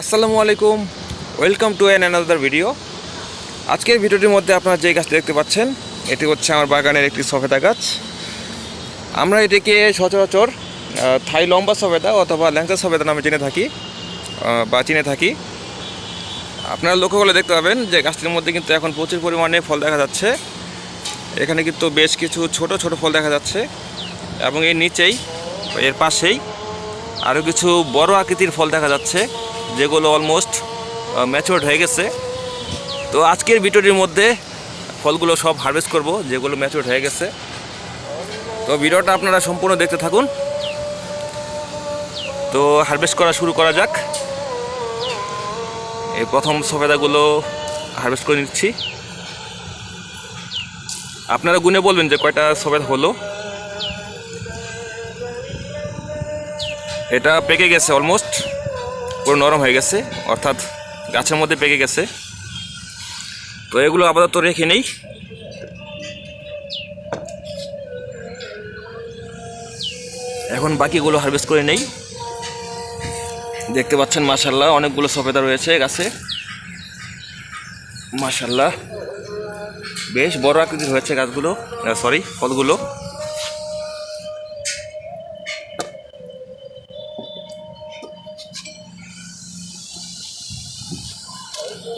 আসসালামু আলাইকুম, welcome to another video. আজকের ভিডিওটির মধ্যে আপনারা যে গাছটি দেখতে পাচ্ছেন এটি হচ্ছে আমার বাগানের একটি সফেদা গাছ। আমরা এটিকে সচরাচর থাই লম্বা সফেদা অথবা ল্যাংচা সফেদা নামে চিনে থাকি। আপনারা লক্ষ্য করলে দেখতে পাবেন যে গাছটির মধ্যে কিন্তু এখন প্রচুর পরিমাণে ফল দেখা যাচ্ছে। এখানে কিন্তু বেশ কিছু ছোট ছোট ফল দেখা যাচ্ছে এবং এর নিচেই এর পাশেই আরও কিছু বড় আকৃতির ফল দেখা যাচ্ছে, যেগুলো অলমোস্ট ম্যাচিউরড হয়ে গেছে। তো আজকের ভিডিওটির মধ্যে ফলগুলো সব হারভেস্ট করব, যেগুলো ম্যাচিউরড হয়ে গেছে। তো ভিডিওটা আপনারা সম্পূর্ণ দেখতে থাকুন। তো হারভেস্ট করা শুরু করা যাক। এই প্রথম সফেদাগুলো হারভেস্ট করে নিচ্ছি। আপনারা গুনে বলবেন যে কয়টা সফেদা হলো। এটা পেকে গেছে, অলমোস্ট পুরো নরম হয়ে গেছে, অর্থাৎ গাছের মধ্যে পেকে গেছে। তো এগুলো আপাতত রেখে নেই। এখন বাকিগুলো হারভেস্ট করে নেই। দেখতে পাচ্ছেন মাশাআল্লাহ অনেকগুলো সফেদা রয়েছে গাছে। মাশাআল্লাহ বেশ বড় আকৃতির হয়েছে গাছগুলো, ফলগুলো।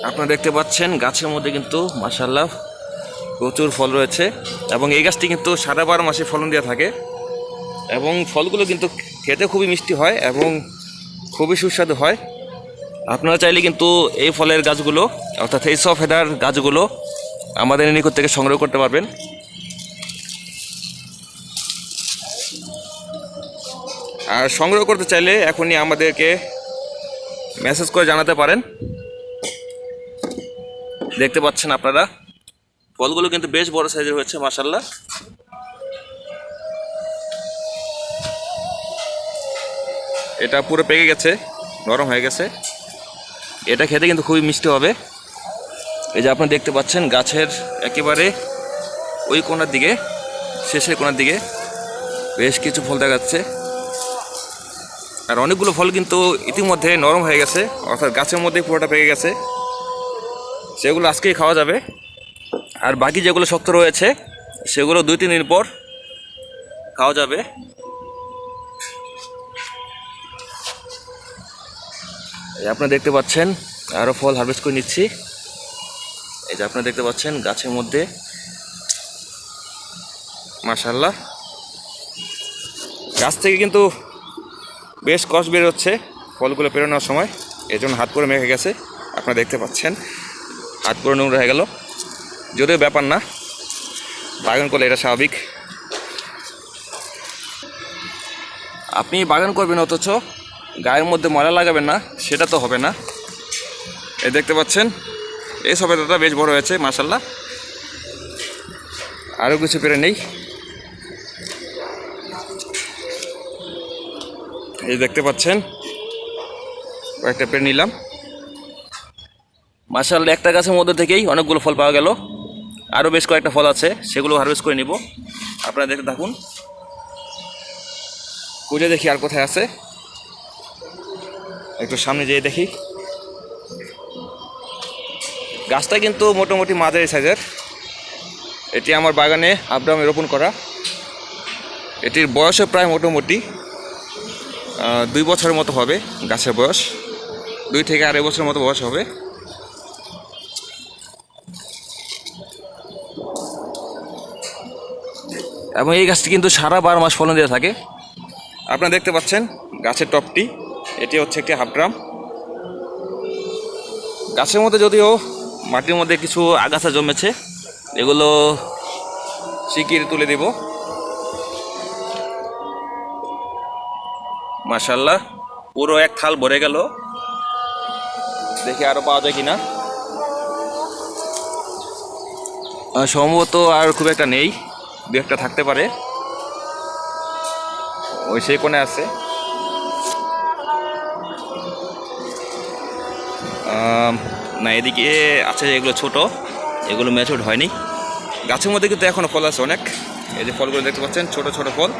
আপনারা দেখতে পাচ্ছেন গাছের মধ্যে কিন্তু মাশাআল্লাহ প্রচুর ফল রয়েছে এবং এই গাছটি কিন্তু সারা 12 মাসে ফলন দিয়ে থাকে এবং ফলগুলো কিন্তু খেতে খুবই মিষ্টি হয় এবং খুবই সুস্বাদু হয়। আপনারা চাইলে কিন্তু এই ফলের গাছগুলো অর্থাৎ এই সফেদার গাছগুলো আমাদের নিকট থেকে সংগ্রহ করতে পারবেন। আর সংগ্রহ করতে চাইলে এখনই আমাদেরকে মেসেজ করে জানাতে পারেন। দেখতে পাচ্ছেন আপনারা ফলগুলো কিন্তু বেশ বড় সাইজের হয়েছে মাশাআল্লাহ। এটা পুরো পেকে গেছে, নরম হয়ে গেছে। এটা খেতে কিন্তু খুবই মিষ্টি হবে। এই যে আপনারা দেখতে পাচ্ছেন গাছের একেবারে ওই কোণার দিকে, শেষের কোণার দিকে বেশ কিছু ফল দেখা যাচ্ছে। আর অনেকগুলো ফল কিন্তু ইতিমধ্যে নরম হয়ে গেছে, অর্থাৎ গাছের মধ্যে পুরোটা পেকে গেছে। সেগুলো আজকেই খাওয়া যাবে। আর বাকি যেগুলো শক্ত রয়েছে সেগুলো 2-3 দিন পর খাওয়া যাবে। আপনারা দেখতে পাচ্ছেন আরও ফল হারভেস্ট করে নিচ্ছি। এই যে আপনারা দেখতে পাচ্ছেন গাছের মধ্যে মাশাআল্লাহ গাছ থেকে কিন্তু বেশ কষ বের হচ্ছে ফলগুলো পেরোনোর সময়, এজন্য হাত পুরো মেখে গেছে। আপনারা দেখতে পাচ্ছেন হাত পুরো নোংরা হয়ে গেল, যদিও ব্যাপার না, বাগান করলে এটা স্বাভাবিক। আপনি বাগান করবেন অথচ গায়ের মধ্যে ময়লা লাগাবেন না, সেটা তো হবে না। এই দেখতে পাচ্ছেন এই সফেদাটা বেশ বড় হয়েছে মাশাআল্লাহ। আরও কিছু পেরে নেই। এই দেখতে পাচ্ছেন কয়েকটা পেরে নিলাম মাশাআল্লাহ। একটা গাছের মধ্যে থেকেই অনেকগুলো ফল পাওয়া গেল। আরও বেশ কয়েকটা ফল আছে, সেগুলো হারভেস্ট করে নিব। আপনারা দেখতে থাকুন। খুঁজে দেখি আর কোথায় আছে, একটু সামনে যেয়ে দেখি। গাছটা কিন্তু মোটামুটি মাঝারি সাইজের। এটি আমার বাগানে আব্রামে রোপণ করা। এটির বয়সও প্রায় মোটামুটি 2 বছরের মতো হবে। গাছের বয়স 2 থেকে 2.5 বছরের মতো বয়স হবে। এবং এই গাছটি কিন্তু সারা 12 মাস ফলন দিয়ে থাকে। আপনারা দেখতে পাচ্ছেন গাছের টপটি, এটি হচ্ছে একটি হাফ ড্রাম। গাছের মধ্যে যদিও মাটির মধ্যে কিছু আগাছা জমেছে, এগুলো শিগগির তুলে দেব। মাশাআল্লাহ পুরো এক থাল ভরে গেল। দেখি আরো পাওয়া যায় কিনা। সম্ভবত আর খুব একটা নেই, 2-1টা থাকতে পারে। ওই সেই কোণে আছে। না এদিকে আছে, এগুলো ছোট, এগুলো ম্যাচিউরড হয়নি। গাছের মধ্যে কিন্তু এখনও ফল আছে অনেক। এই যে ফলগুলো দেখতে পাচ্ছেন ছোট ছোট ফল,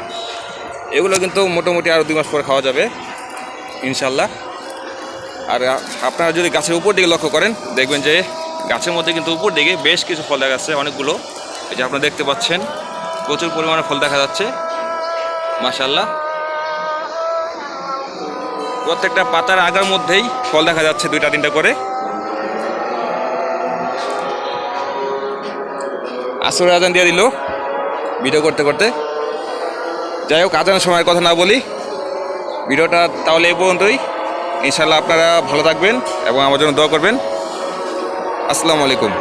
এগুলো কিন্তু মোটামুটি আরও 2 মাস পরে খাওয়া যাবে ইনশাল্লাহ। আর আপনারা যদি গাছের উপর দিকে লক্ষ্য করেন দেখবেন যে গাছের মধ্যে কিন্তু উপর দিকে বেশ কিছু ফল দেখা যাচ্ছে, অনেকগুলো। এই যে আপনারা দেখতে পাচ্ছেন প্রচুর পরিমাণে ফল দেখা যাচ্ছে, মাশাআল্লাহ। প্রত্যেকটা পাতার আগার মধ্যেই ফল দেখা যাচ্ছে 2-3টা করে। আসরের আজান দিয়ে দিল ভিডিও করতে করতে। যাই হোক, আজানের সময়ের কথা না বলি, ভিডিওটা তাহলে এই পর্যন্তই। ইনশাআল্লাহ আপনারা ভালো থাকবেন এবং আমার জন্য দোয়া করবেন। আসসালামু আলাইকুম।